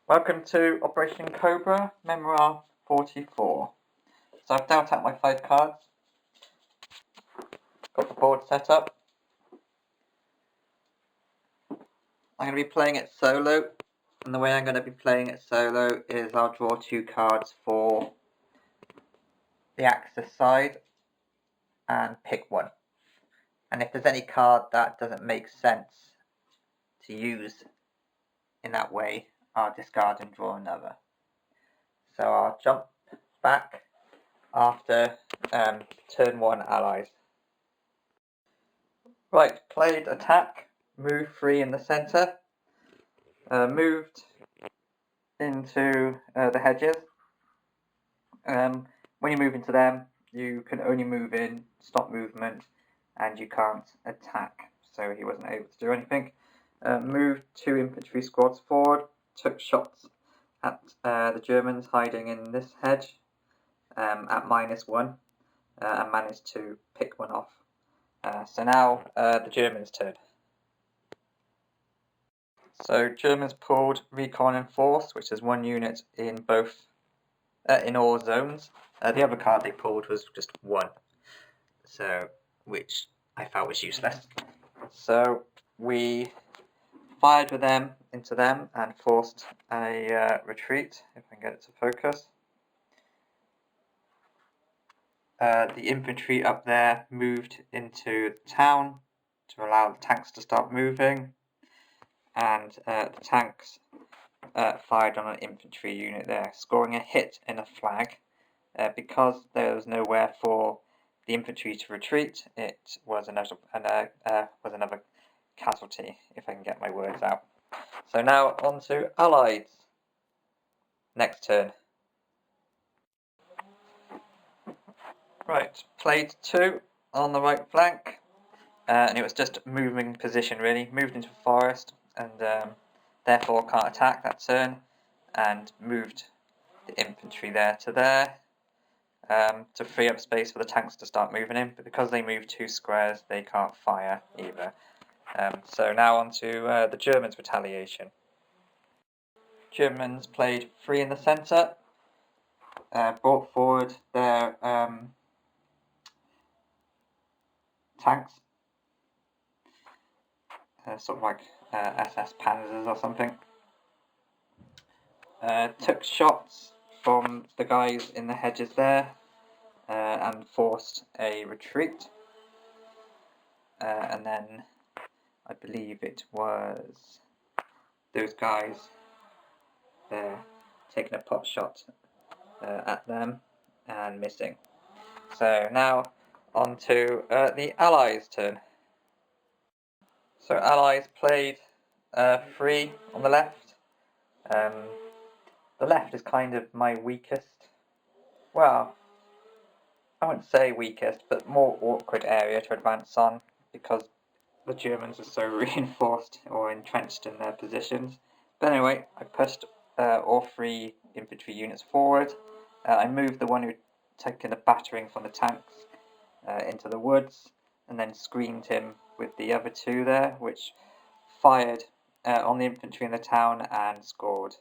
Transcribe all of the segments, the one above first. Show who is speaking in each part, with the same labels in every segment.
Speaker 1: Welcome to Operation Cobra, Memoir 44. So I've dealt out my 5 cards, got the board set up. I'm going to be playing it solo, and the way I'm going to be playing it solo is I'll draw 2 cards for the Axis side and pick one. And if there's any card that doesn't make sense to use in that way, I'll discard and draw another. So I'll jump back after turn 1 allies. Right, played attack, move 3 in the centre, moved into the hedges. When you move into them, you can only move in, stop movement, and you can't attack, so he wasn't able to do anything. Moved 2 infantry squads forward, took shots at the Germans hiding in this hedge at -1, and managed to pick one off. So now the Germans' turn. So Germans pulled recon and force, which is 1 unit in both in all zones. The other card they pulled was just 1, so which I felt was useless. So we fired with them into them and forced a retreat. If I can get it to focus. The infantry up there moved into the town to allow the tanks to start moving, and the tanks fired on an infantry unit there, scoring a hit and a flag. Because there was nowhere for the infantry to retreat, it was another casualty, if I can get my words out. So now on to Allies. Next turn. Right, played 2 on the right flank, and it was just moving position really. Moved into a forest and therefore can't attack that turn, and moved the infantry there to there. To free up space for the tanks to start moving in, but because they move 2 squares, they can't fire either. So now on to the Germans' retaliation. Germans played 3 in the centre, brought forward their tanks, sort of like SS Panzers or something. Took shots from the guys in the hedges there, and forced a retreat. And then I believe it was those guys there taking a pot shot at them and missing. So now on to the Allies' turn. So Allies played 3 on the left. The left is kind of my weakest, well, I wouldn't say weakest, but more awkward area to advance on, because the Germans are so reinforced or entrenched in their positions. But anyway, I pushed all 3 infantry units forward. I moved the one who'd taken the battering from the tanks into the woods, and then screened him with the other 2 there, which fired on the infantry in the town and scored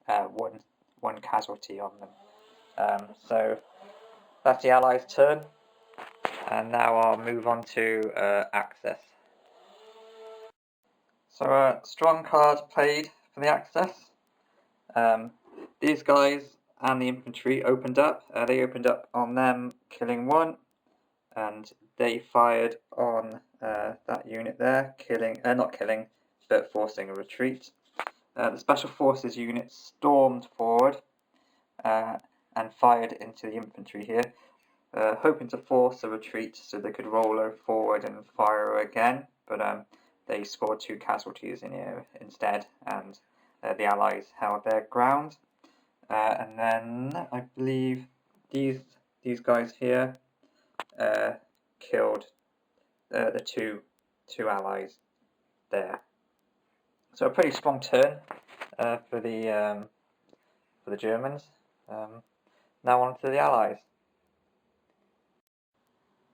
Speaker 1: one casualty on them. So that's the Allies' turn, and now I'll move on to Axis. So a strong card played for the Axis. These guys and the infantry opened up. They opened up on them, killing 1, and they fired on that unit there, not killing, but forcing a retreat. The Special Forces unit stormed forward and fired into the infantry here, hoping to force a retreat so they could roll forward and fire again, but they scored 2 casualties in here instead, and the Allies held their ground. And then I believe these guys here killed the two Allies there. So a pretty strong turn for the Germans. Now on to the Allies.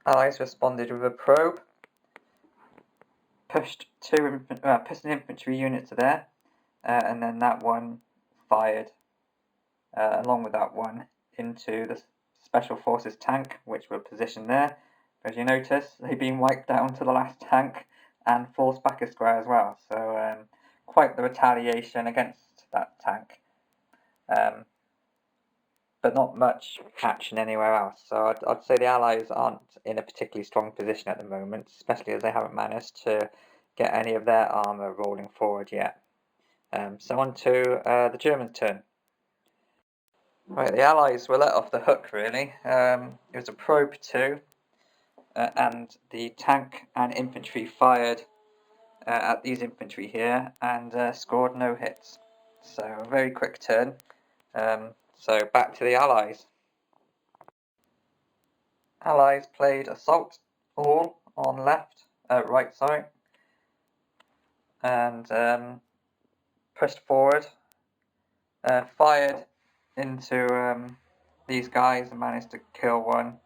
Speaker 1: Allies responded with a probe, pushed an infantry unit to there, and then that one fired, along with that one, into the Special Forces tank, which were positioned there. As you notice, they've been wiped down to the last tank and forced back a square as well. So quite the retaliation against that tank. But not much action anywhere else. So I'd say the Allies aren't in a particularly strong position at the moment, especially as they haven't managed to get any of their armour rolling forward yet. So on to the Germans' turn. Right, the Allies were let off the hook really. It was a probe too, and the tank and infantry fired at these infantry here and scored no hits. So a very quick turn. So back to the Allies. Allies played assault all on right, sorry, and pushed forward, fired into these guys and managed to kill one,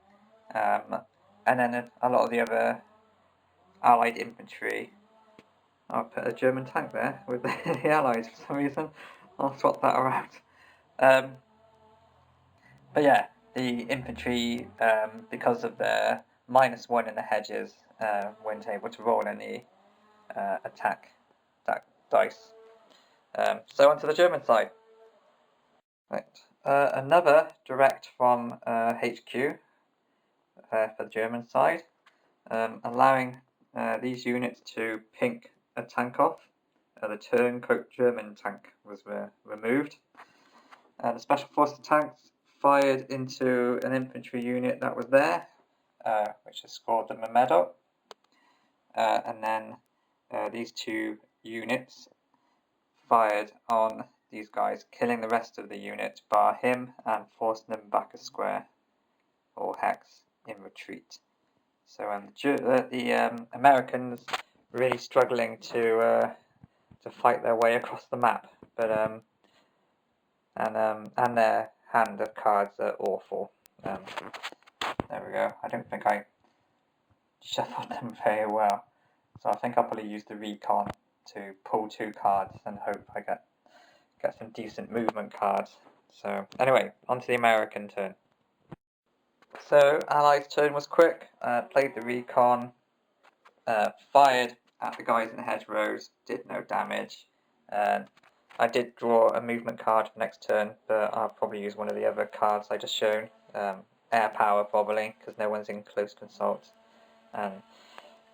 Speaker 1: and then a lot of the other Allied infantry. I'll put a German tank there with the Allies for some reason. I'll swap that around. But yeah, the infantry, because of their -1 in the hedges, weren't able to roll any attack dice. So on to the German side. Right, another direct from HQ for the German side, allowing these units to pink a tank off. The turncoat German tank was removed. The Special Forces tanks fired into an infantry unit that was there, which has scored them a medal. And then these two units fired on these guys, killing the rest of the unit bar him and forcing them back a square or hex in retreat. So the Americans really struggling to fight their way across the map, but and their hand of cards are awful. There we go. I don't think I shuffled them very well, so I think I'll probably use the recon to pull 2 cards and hope I get some decent movement cards. So anyway, on to the American turn. So Allies' turn was quick. Played the recon, fired at the guys in the hedgerows, did no damage. I did draw a movement card for next turn, but I'll probably use one of the other cards I just shown. Air power probably, because no one's in close consult. And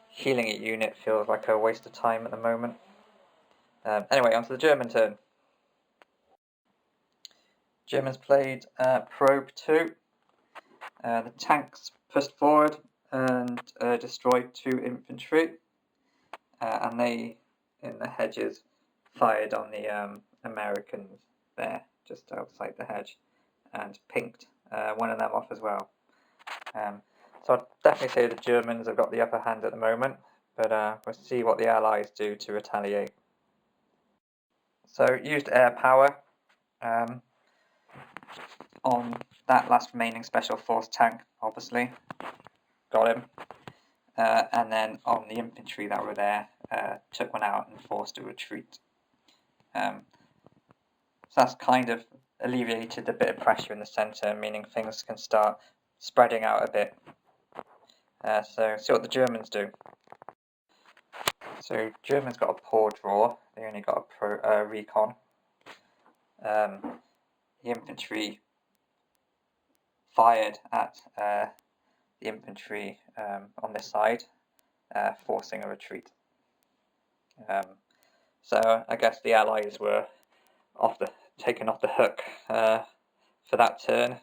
Speaker 1: healing a unit feels like a waste of time at the moment. Anyway, on to the German turn. Germans played Probe 2. The tanks pushed forward and destroyed 2 infantry. And they, in the hedges, fired on the Americans there, just outside the hedge, and pinked one of them off as well. So I'd definitely say the Germans have got the upper hand at the moment, but we'll see what the Allies do to retaliate. So used air power on that last remaining Special Force tank, obviously. Got him. And then on the infantry that were there, took one out and forced a retreat. So that's kind of alleviated a bit of pressure in the centre, meaning things can start spreading out a bit. So see what the Germans do. So Germans got a poor draw. They only got a recon. The infantry fired at the infantry on this side, forcing a retreat. So I guess the Allies were taken off the hook for that turn.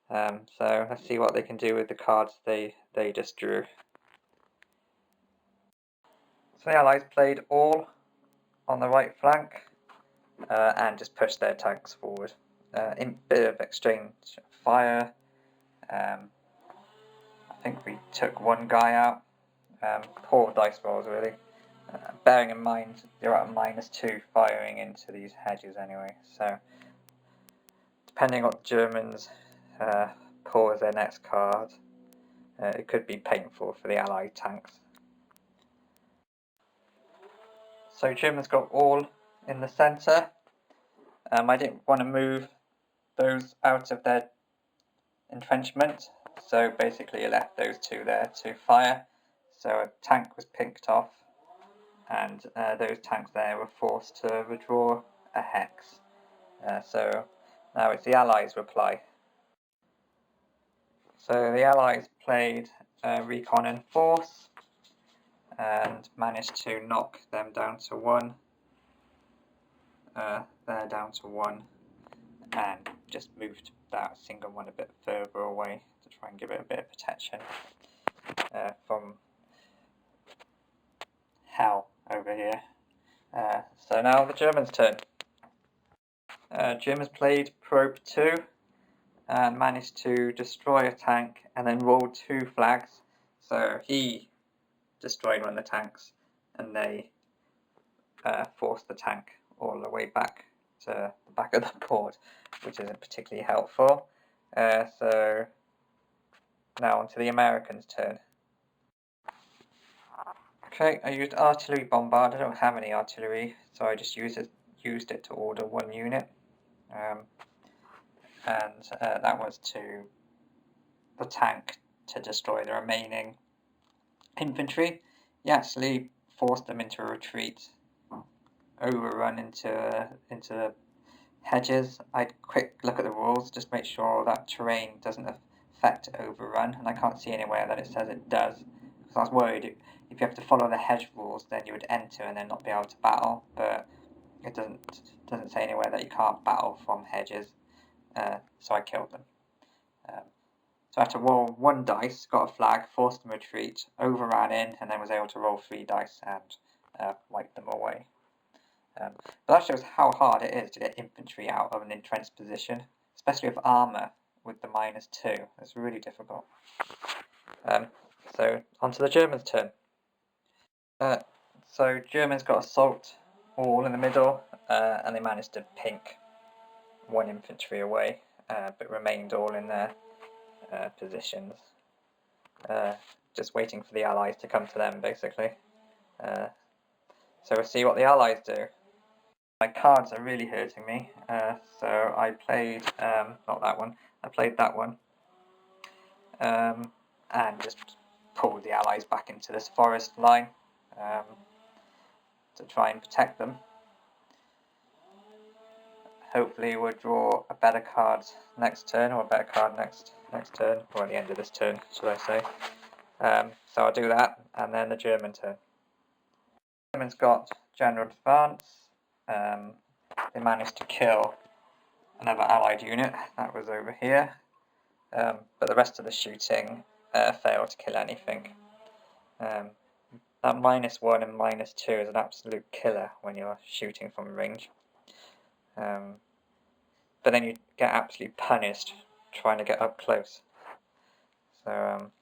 Speaker 1: So let's see what they can do with the cards they just drew. So the Allies played all on the right flank and just pushed their tanks forward. In bit of exchange fire. I think we took one guy out. Poor dice rolls really. Bearing in mind they're at a -2 firing into these hedges anyway. So depending on what the Germans pull as their next card, it could be painful for the Allied tanks. So Germans got all in the centre, I didn't want to move those out of their entrenchment, so basically I left those two there to fire. So a tank was picked off, and those tanks there were forced to withdraw a hex. So now it's the Allies' reply. So the Allies played recon and force and managed to knock them down to 1. They're down to 1, and just moved that single one a bit further away to try and give it a bit of protection from hell over here. So now the Germans' turn. Germans played probe 2 and managed to destroy a tank and then rolled 2 flags. So he destroyed one of the tanks, and they forced the tank all the way back to the back of the board, which isn't particularly helpful. So now on to the Americans' turn. Okay, I used artillery bombard. I don't have any artillery, so I just used it to order 1 unit, and that was to the tank to destroy the remaining infantry. He actually forced them into a retreat, overrun into hedges. I'd quick look at the rules, just make sure that terrain doesn't affect overrun, and I can't see anywhere that it says it does. Because I was worried if you have to follow the hedge rules, then you would enter and then not be able to battle. But it doesn't say anywhere that you can't battle from hedges. So I killed them. So I had to roll 1 dice, got a flag, forced them retreat, overran in, and then was able to roll 3 dice and wipe them away. But that shows how hard it is to get infantry out of an entrenched position, especially with armour with the -2. It's really difficult. So on to the Germans' turn. So Germans got assault all in the middle, and they managed to pink 1 infantry away, but remained all in their positions, just waiting for the Allies to come to them, basically. So we'll see what the Allies do. My cards are really hurting me, so I played, not that one, I played that one, and just pulled the Allies back into this forest line to try and protect them. Hopefully we'll draw a better card next turn, or a better card next turn, or at the end of this turn, should I say. So I'll do that, and then the German turn. The Germans got general advance. They managed to kill another allied unit that was over here, but the rest of the shooting failed to kill anything. That -1 and -2 is an absolute killer when you're shooting from range. But then you get absolutely punished trying to get up close. So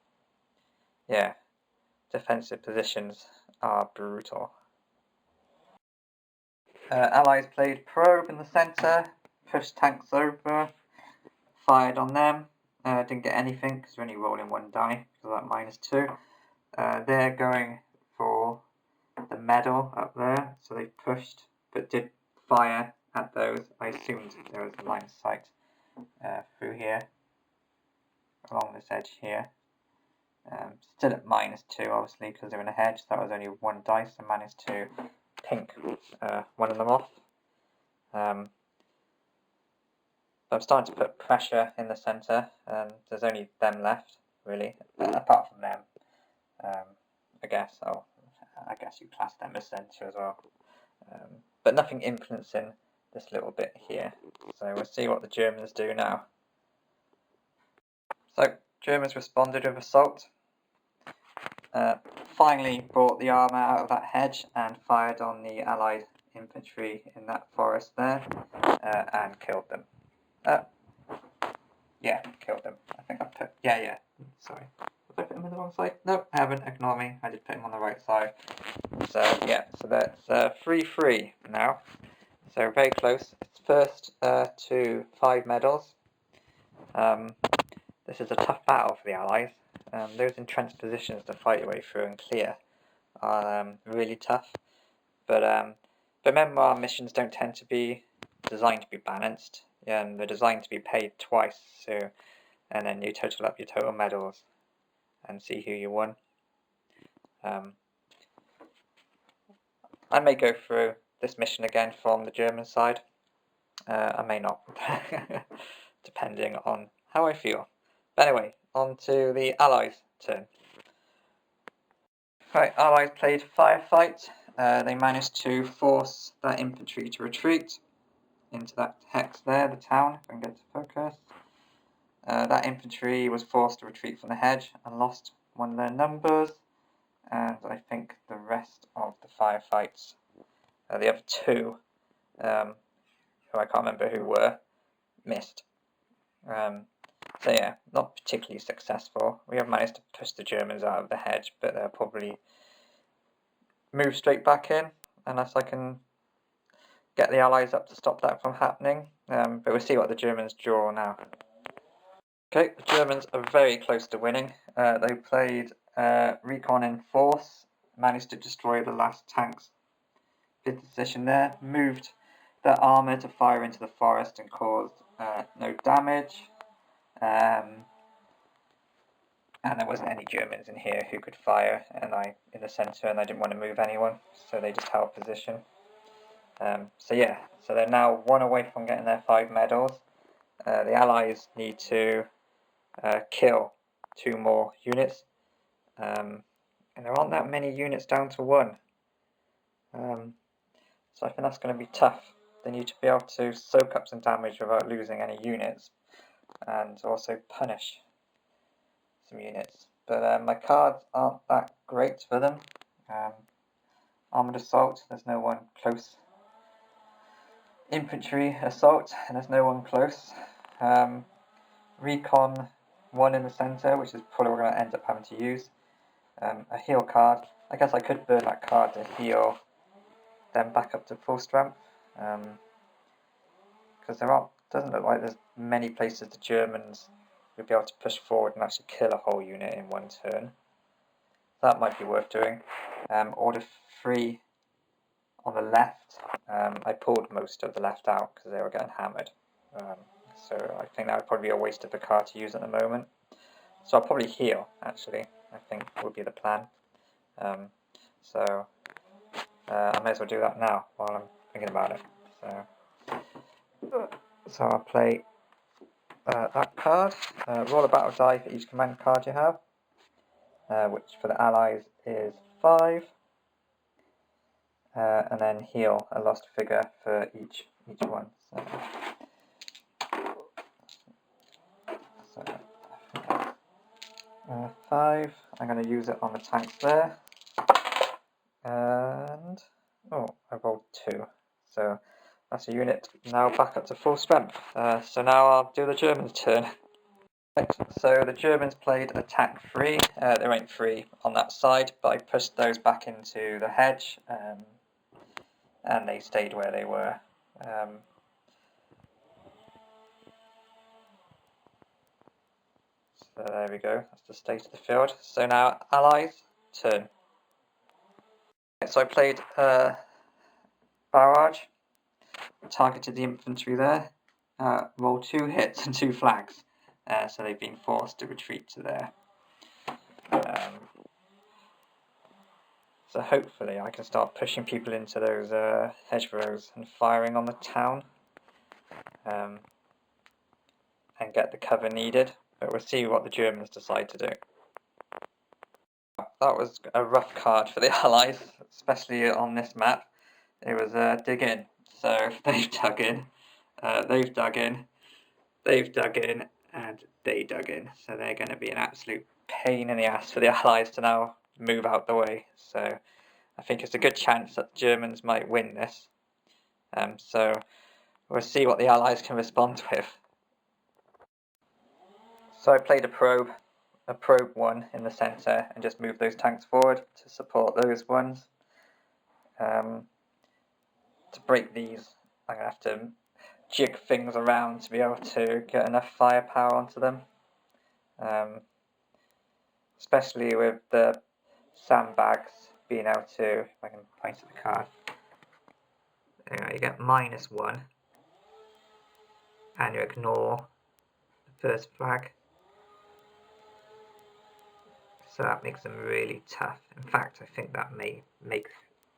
Speaker 1: yeah, defensive positions are brutal. Allies played probe in the centre, pushed tanks over, fired on them, didn't get anything because we're only rolling 1 die because of that -2. They're going for the medal up there, so they pushed but did fire at those. I assumed there was a line of sight through here, along this edge here. Still at -2 obviously because they're in a hedge. That was only 1 dice and managed to pink one of them off. I'm starting to put pressure in the centre, and there's only them left really, apart from them. I guess you class them as centre as well, but nothing influencing this little bit here. So we'll see what the Germans do now. So Germans responded with assault. Finally brought the armour out of that hedge and fired on the Allied infantry in that forest there, and killed them. Yeah, killed them. I think I put, sorry. Did I put them on the wrong side? No, I haven't, ignore me. I did put them on the right side. So yeah, so that's 3-3 now. So very close. It's first to 5 medals. This is a tough battle for the Allies. Those entrenched positions to fight your way through and clear are really tough. But Memoir missions don't tend to be designed to be balanced. They're designed to be paid twice, so, and then you total up your total medals and see who you won. I may go through this mission again from the German side. I may not, depending on how I feel. But anyway, on to the Allies' turn. Right, Allies played Firefight. They managed to force that infantry to retreat into that hex there, the town, if I can get to focus. That infantry was forced to retreat from the hedge and lost one of their numbers. And I think the rest of the firefights, the other two, who I can't remember who were, missed. So yeah, not particularly successful. We have managed to push the Germans out of the hedge, but they'll probably move straight back in unless I can get the Allies up to stop that from happening. But we'll see what the Germans draw now. Okay, the Germans are very close to winning. They played Recon in Force, managed to destroy the last tank's fifth position there, moved their armour to fire into the forest and caused no damage. And there wasn't any Germans in here who could fire, and in the centre, and I didn't want to move anyone, so they just held position. So they're now one away from getting their 5 medals. The Allies need to kill 2 more units, and there aren't that many units down to 1. So I think that's going to be tough. They need to be able to soak up some damage without losing any units, and also punish some units. But my cards aren't that great for them. Armoured assault, there's no one close. Infantry assault, and there's no one close. Recon 1 in the centre, which is probably what we're going to end up having to use. A heal card. I guess I could burn that card to heal them back up to full strength. Because doesn't look like there's many places the Germans would be able to push forward and actually kill a whole unit in one turn. That might be worth doing. Order 3 on the left. I pulled most of the left out because they were getting hammered. So I think that would probably be a waste of a card to use at the moment. So I'll probably heal, actually, I think would be the plan. So I may as well do that now while I'm thinking about it. So I'll play that card. Roll a battle die for each command card you have, which for the Allies is 5. And then heal a lost figure for each one. So 5. I'm going to use it on the tanks there. And I rolled 2. So that's a unit now back up to full strength. So now I'll do the Germans' turn. Right, so the Germans played attack 3. There ain't 3 on that side, but I pushed those back into the hedge, and they stayed where they were. So there we go, that's the state of the field. So now Allies, turn. So I played Barrage, targeted the infantry there, rolled 2 hits and 2 flags, so they've been forced to retreat to there. So hopefully I can start pushing people into those hedgerows and firing on the town, and get the cover needed, but we'll see what the Germans decide to do. That was a rough card for the Allies, especially on this map. It was dig in. So they've dug in, they've dug in, they've dug in, and they dug in. So they're going to be an absolute pain in the ass for the Allies to now move out the way. So I think it's a good chance that the Germans might win this. So we'll see what the Allies can respond with. So I played a probe 1 in the centre, and just moved those tanks forward to support those ones. To break these, I'm going to have to jig things around to be able to get enough firepower onto them. Especially with the sandbags being able to, if I can point at the card, you get -1 and you ignore the first flag. So that makes them really tough. In fact, I think that may make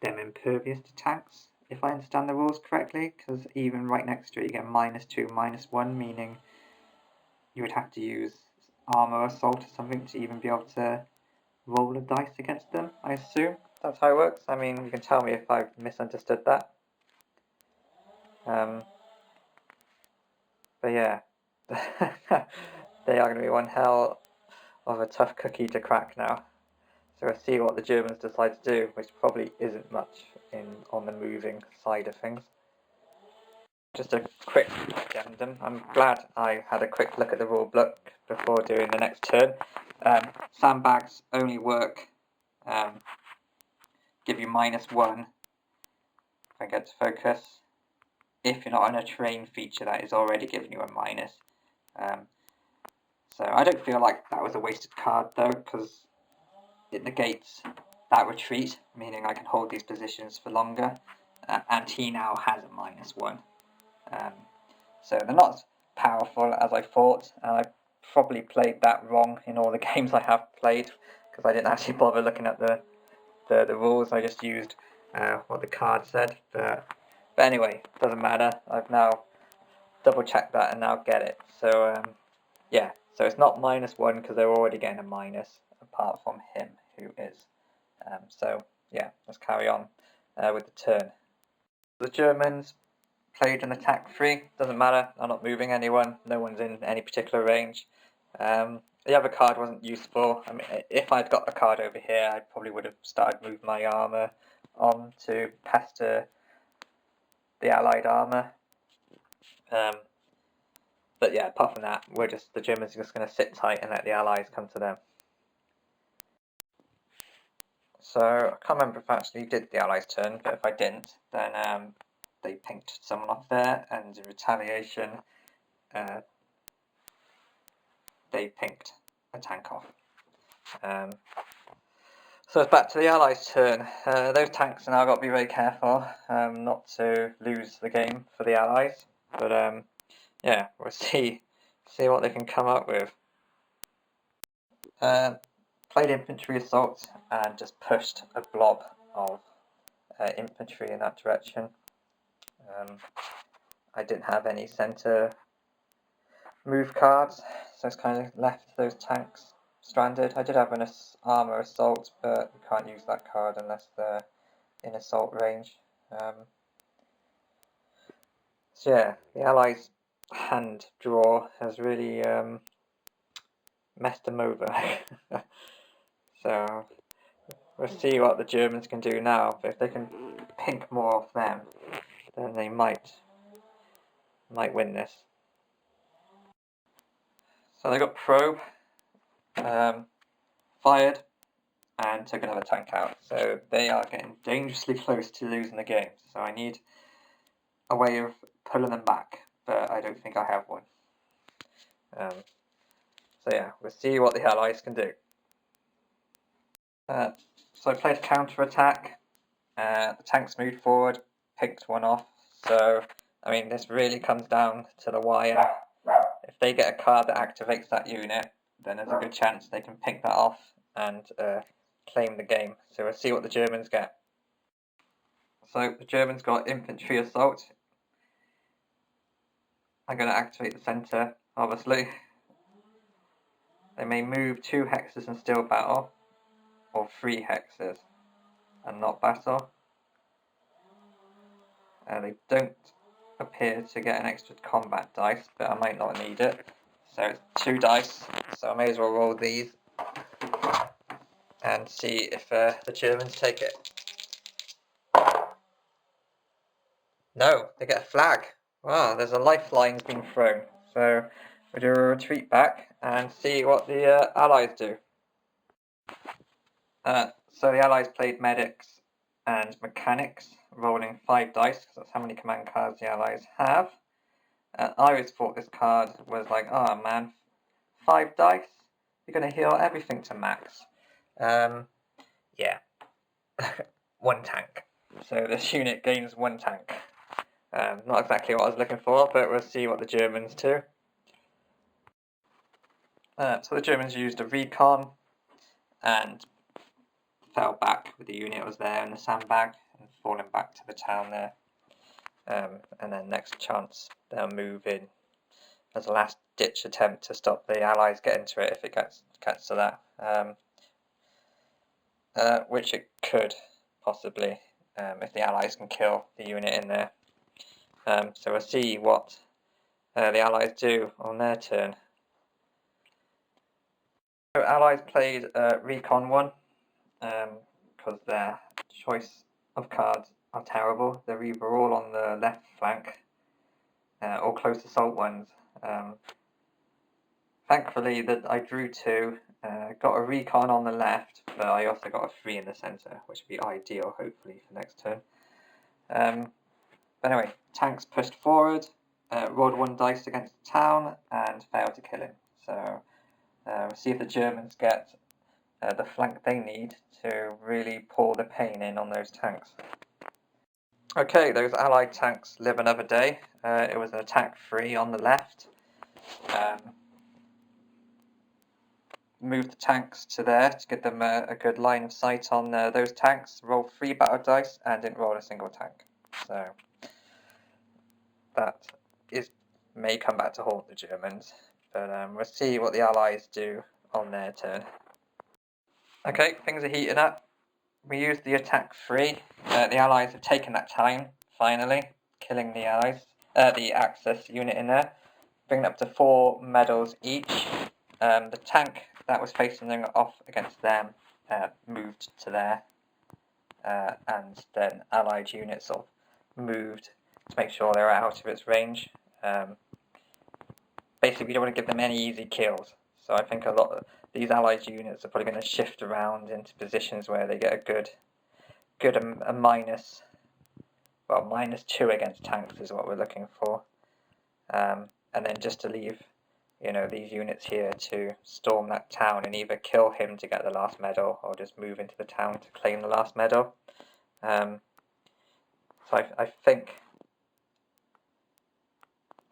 Speaker 1: them impervious to tanks, if I understand the rules correctly, because even right next to it you get -2, -1, meaning you would have to use armor assault or something to even be able to roll a dice against them, I assume. That's how it works. I mean, you can tell me if I've misunderstood that. But yeah, they are going to be one hell of a tough cookie to crack now. So we'll see what the Germans decide to do, which probably isn't much on the moving side of things. Just a quick addendum. I'm glad I had a quick look at the rule book before doing the next turn. Sandbags only work, give you -1, if I get to focus, if you're not on a terrain feature that is already giving you a minus. So I don't feel like that was a wasted card though, because it negates that retreat, meaning I can hold these positions for longer, and he now has a -1. So they're not as powerful as I thought, and I probably played that wrong in all the games I have played, because I didn't actually bother looking at the rules. I just used what the card said, but anyway, doesn't matter. I've now double checked that and now get it. So yeah, so it's not -1 because they're already getting a minus, apart from him, who is. So yeah, let's carry on with the turn. The Germans played an attack 3, doesn't matter, I'm not moving anyone, no one's in any particular range. The other card wasn't useful. I mean, if I'd got the card over here, I probably would have started moving my armour on to pester the allied armour. But yeah, apart from that, the Germans are just going to sit tight and let the allies come to them. So I can't remember if I actually did the allies' turn, but if I didn't, then they pinked someone off there, and in retaliation, they pinked a tank off. So it's back to the allies' turn. Those tanks now got to be very careful not to lose the game for the allies. But yeah, we'll see what they can come up with. Played infantry assault and just pushed a blob of infantry in that direction. I didn't have any centre move cards, so it's kind of left those tanks stranded. I did have an armour assault, but you can't use that card unless they're in assault range. So yeah, the Allies' hand draw has really messed them over. So we'll see what the Germans can do now. But if they can pink more off them, then they might win this. So they got probe, fired, and took another tank out. So they are getting dangerously close to losing the game. So I need a way of pulling them back, but I don't think I have one. So yeah, we'll see what the Allies can do. So I played a counter-attack. The tanks moved forward, picked one off. So, I mean, this really comes down to the wire. If they get a card that activates that unit, then there's a good chance they can pick that off and claim the game. So we'll see what the Germans get. So the Germans got infantry assault. I'm going to activate the centre, obviously. They may move 2 hexes and still battle, or 3 hexes and not battle. They don't appear to get an extra combat dice, but I might not need it. So it's 2 dice, so I may as well roll these and see if the Germans take it. No, they get a flag. Wow, there's a lifeline being thrown. So we'll do a retreat back and see what the Allies do. So the Allies played medics and mechanics, rolling 5 dice, because that's how many command cards the Allies have. I always thought this card was like, oh man, 5 dice? You're going to heal everything to max. Yeah. 1 tank. So this unit gains 1 tank. Not exactly what I was looking for, but we'll see what the Germans do. So the Germans used a recon and fell back with the unit that was there in the sandbag and falling back to the town there. And then next chance they'll move in as a last ditch attempt to stop the Allies getting to it if it gets to that. Which it could possibly, if the Allies can kill the unit in there. So we'll see what the Allies do on their turn. So Allies played Recon 1 because their choice of cards are terrible. They're either all on the left flank or close assault ones. Thankfully that I drew 2, got a Recon on the left, but I also got a 3 in the centre, which would be ideal hopefully for next turn. But anyway, tanks pushed forward, rolled 1 dice against the town and failed to kill him. So we'll see if the Germans get the flank they need to really pour the pain in on those tanks. Okay, those Allied tanks live another day. It was an attack 3 on the left. Moved the tanks to there to give them a good line of sight on those tanks. Rolled 3 battle dice and didn't roll a single tank. So that may come back to haunt the Germans, but we'll see what the Allies do on their turn. Okay, things are heating up. We used the attack 3. The Allies have taken that time, finally, killing the the Axis unit in there, bringing up to 4 medals each. The tank that was facing them off against them moved to there, and then Allied units sort of moved to make sure they were out of its range. Basically, we don't want to give them any easy kills, so I think a lot of these Allied units are probably going to shift around into positions where they get a -2 against tanks is what we're looking for, and then just to leave these units here to storm that town and either kill him to get the last medal or just move into the town to claim the last medal. So I think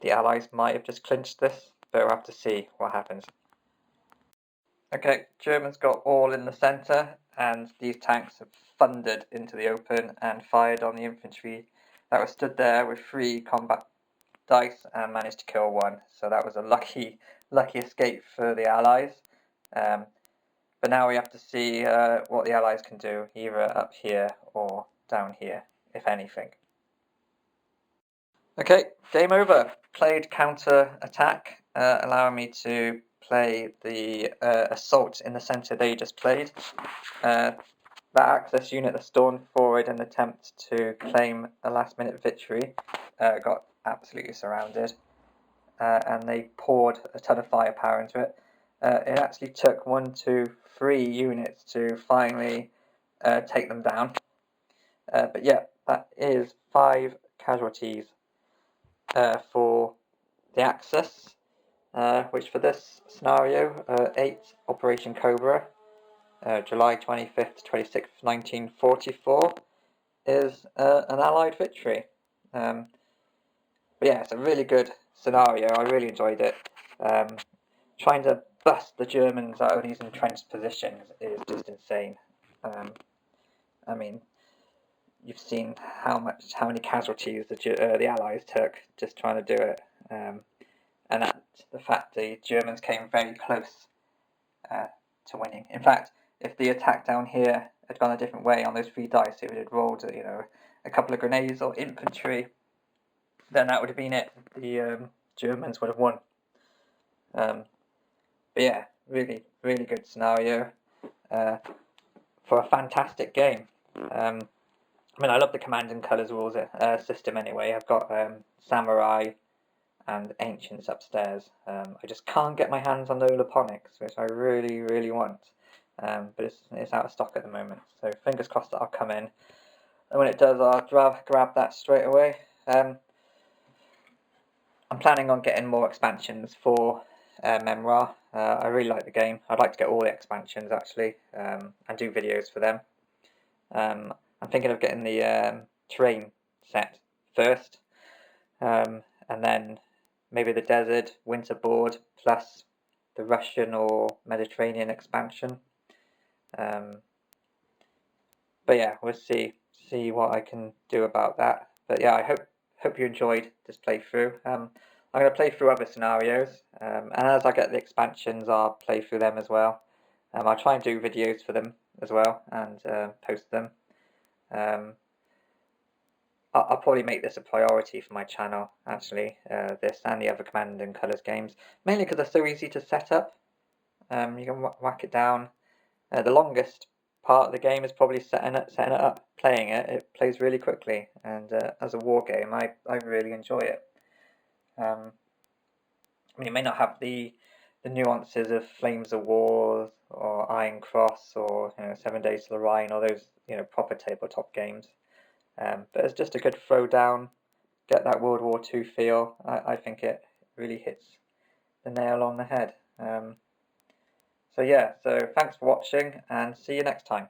Speaker 1: the Allies might have just clinched this, but we'll have to see what happens. Okay, Germans got all in the centre, and these tanks have thundered into the open and fired on the infantry that was stood there with 3 combat dice and managed to kill 1. So that was a lucky escape for the Allies. But now we have to see what the Allies can do, either up here or down here, if anything. Okay, game over. Played counter attack, allowing me to play the assault in the centre they just played. That Axis unit that stormed forward in an attempt to claim a last-minute victory got absolutely surrounded, and they poured a ton of firepower into it. It actually took 1, 2, 3 units to finally take them down. But yeah, that is 5 casualties for the Axis, which for this scenario, 8 Operation Cobra, July 25th to 26th, 1944, is an Allied victory. But yeah, it's a really good scenario. I really enjoyed it. Trying to bust the Germans out of these entrenched positions is just insane. I mean, you've seen how many casualties the Allies took just trying to do it, and the fact the Germans came very close to winning. In fact, if the attack down here had gone a different way on those 3 dice, if it had rolled a couple of grenades or infantry, then that would have been it. The Germans would have won. But yeah, really good scenario for a fantastic game. I mean, I love the Command and Colours rules system anyway. I've got Samurai and Ancients upstairs. I just can't get my hands on the Laponics, which I really want. But it's out of stock at the moment, so fingers crossed that I'll come in. And when it does, I'll grab that straight away. I'm planning on getting more expansions for Memoir. I really like the game. I'd like to get all the expansions actually, and do videos for them. I'm thinking of getting the terrain set first, and then maybe the desert winter board plus the Russian or Mediterranean expansion. But yeah, we'll see what I can do about that. But yeah, I hope you enjoyed this playthrough. I'm going to play through other scenarios, and as I get the expansions, I'll play through them as well. I'll try and do videos for them as well and post them. I'll probably make this a priority for my channel, actually, this and the other Command and Colours games, mainly because they're so easy to set up. You can whack it down. The longest part of the game is probably setting it up, playing it. It plays really quickly, and as a war game, I really enjoy it. I mean, it may not have the nuances of Flames of War or Iron Cross or 7 Days to the Rhine or those proper tabletop games, but it's just a good throwdown. Get that World War II feel. I think it really hits the nail on the head. So yeah, so thanks for watching and see you next time.